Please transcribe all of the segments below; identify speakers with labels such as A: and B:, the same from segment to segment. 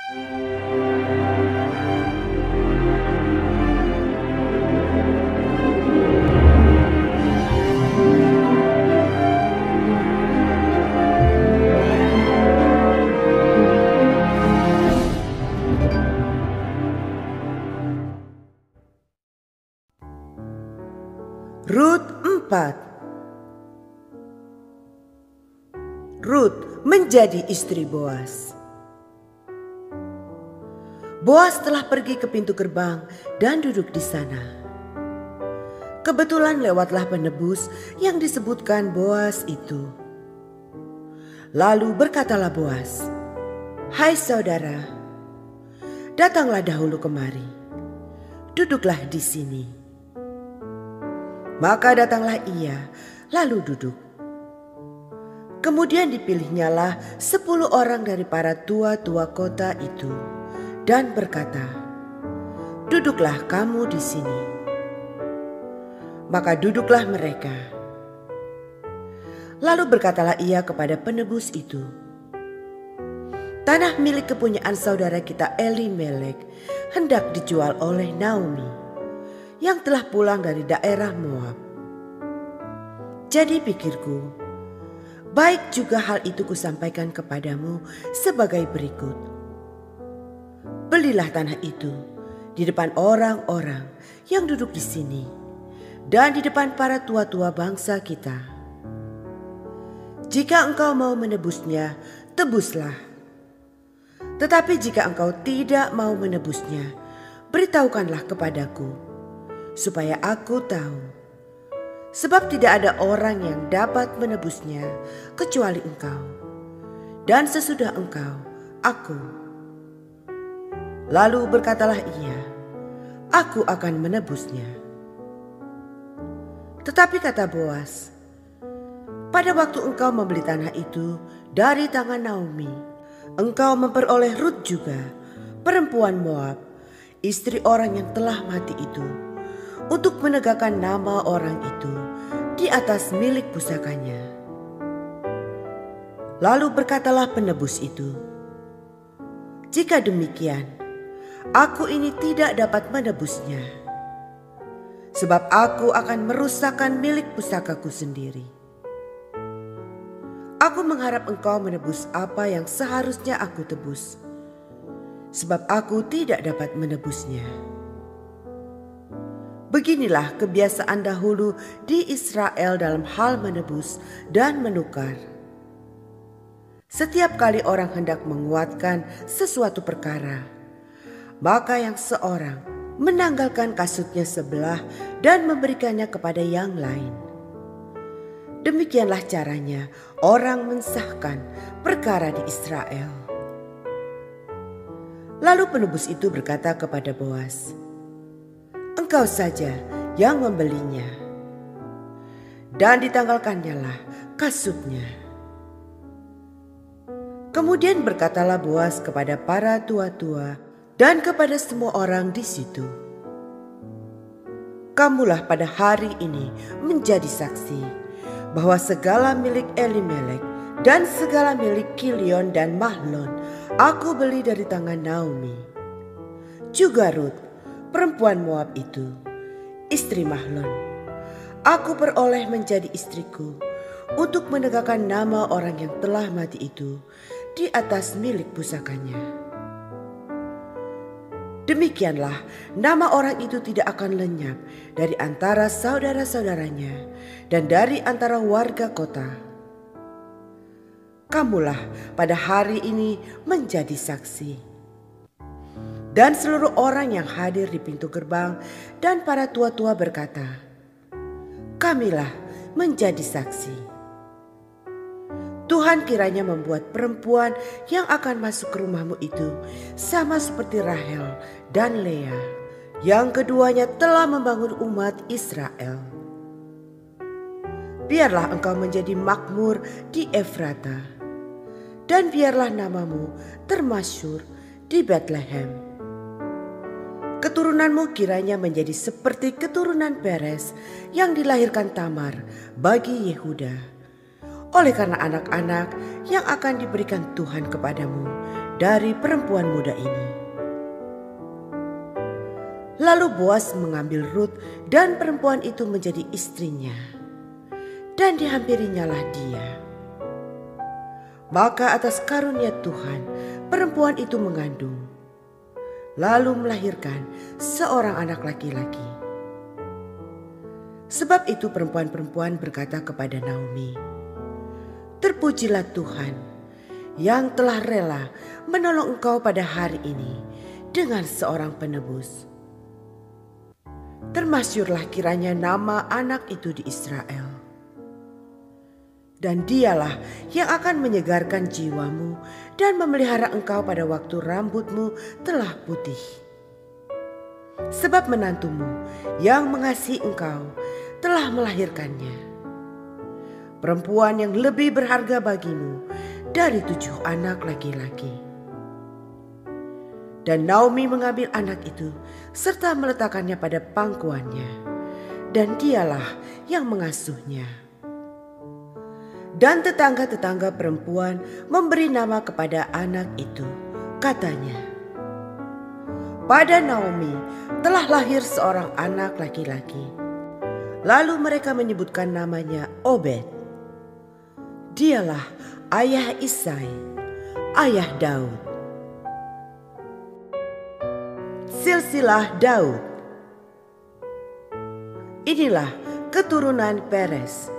A: Rut 4. Rut menjadi istri Boas. Boas telah pergi ke pintu gerbang dan duduk di sana. Kebetulan lewatlah penebus yang disebutkan Boas itu. Lalu berkatalah Boas, "Hai saudara, datanglah dahulu kemari, duduklah di sini." Maka datanglah ia, lalu duduk. Kemudian dipilihnyalah 10 orang dari para tua-tua kota itu dan berkata, "Duduklah kamu di sini." Maka duduklah mereka. Lalu berkatalah ia kepada penebus itu, "Tanah milik kepunyaan saudara kita Elimelek hendak dijual oleh Naomi yang telah pulang dari daerah Moab. Jadi pikirku, baik juga hal itu kusampaikan kepadamu sebagai berikut. Belilah tanah itu di depan orang-orang yang duduk di sini dan di depan para tua-tua bangsa kita. Jika engkau mau menebusnya, tebuslah. Tetapi jika engkau tidak mau menebusnya, beritahukanlah kepadaku, supaya aku tahu. Sebab tidak ada orang yang dapat menebusnya kecuali engkau, dan sesudah engkau, aku." Lalu berkatalah ia, "Aku akan menebusnya." Tetapi kata Boas, "Pada waktu engkau membeli tanah itu dari tangan Naomi, engkau memperoleh Rut juga, perempuan Moab, istri orang yang telah mati itu, untuk menegakkan nama orang itu di atas milik pusakanya." Lalu berkatalah penebus itu, "Jika demikian, aku ini tidak dapat menebusnya, sebab aku akan merusakkan milik pusakaku sendiri. Aku mengharap engkau menebus apa yang seharusnya aku tebus, sebab aku tidak dapat menebusnya." Beginilah kebiasaan dahulu di Israel dalam hal menebus dan menukar. Setiap kali orang hendak menguatkan sesuatu perkara, maka yang seorang menanggalkan kasutnya sebelah dan memberikannya kepada yang lain. Demikianlah caranya orang mensahkan perkara di Israel. Lalu penebus itu berkata kepada Boas, "Engkau saja yang membelinya." Dan ditanggalkannyalah kasutnya. Kemudian berkatalah Boas kepada para tua-tua dan kepada semua orang di situ, "Kamulah pada hari ini menjadi saksi bahwa segala milik Elimelek dan segala milik Kilion dan Mahlon aku beli dari tangan Naomi. Juga Rut, perempuan Moab itu, istri Mahlon, aku peroleh menjadi istriku untuk menegakkan nama orang yang telah mati itu di atas milik pusakanya. Demikianlah nama orang itu tidak akan lenyap dari antara saudara-saudaranya dan dari antara warga kota. Kamulah pada hari ini menjadi saksi." Dan seluruh orang yang hadir di pintu gerbang dan para tua-tua berkata, "Kamilah menjadi saksi." Tuhan kiranya membuat perempuan yang akan masuk ke rumahmu itu sama seperti Rahel dan Lea, yang keduanya telah membangun umat Israel. Biarlah engkau menjadi makmur di Efrata, dan biarlah namamu termasyhur di Betlehem. Keturunanmu kiranya menjadi seperti keturunan Peres yang dilahirkan Tamar bagi Yehuda, oleh karena anak-anak yang akan diberikan Tuhan kepadamu dari perempuan muda ini. Lalu Boas mengambil Rut dan perempuan itu menjadi istrinya, dan dihampirinyalah dia. Maka atas karunia Tuhan, perempuan itu mengandung, lalu melahirkan seorang anak laki-laki. Sebab itu perempuan-perempuan berkata kepada Naomi, "Terpujilah Tuhan yang telah rela menolong engkau pada hari ini dengan seorang penebus. Termasyurlah kiranya nama anak itu di Israel. Dan dialah yang akan menyegarkan jiwamu dan memelihara engkau pada waktu rambutmu telah putih. Sebab menantumu yang mengasihi engkau telah melahirkannya, perempuan yang lebih berharga bagimu dari 7 anak laki-laki." Dan Naomi mengambil anak itu serta meletakkannya pada pangkuannya, dan dialah yang mengasuhnya. Dan tetangga-tetangga perempuan memberi nama kepada anak itu. Katanya, "Pada Naomi telah lahir seorang anak laki-laki." Lalu mereka menyebutkan namanya Obed. Dialah ayah Isai, ayah Daud. Silsilah Daud. Inilah keturunan Peres.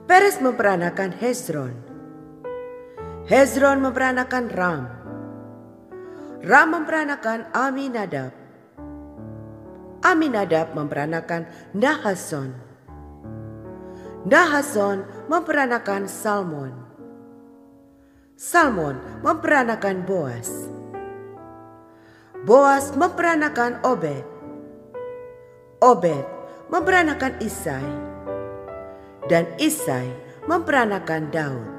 A: Peres memperanakan Hezron. Hezron memperanakan Ram. Ram memperanakan Aminadab. Aminadab memperanakan Nahason. Nahason memperanakan Salmon. Salmon memperanakan Boas. Boas memperanakan Obed. Obed memperanakan Isai. Dan Isai memperanakan Daud.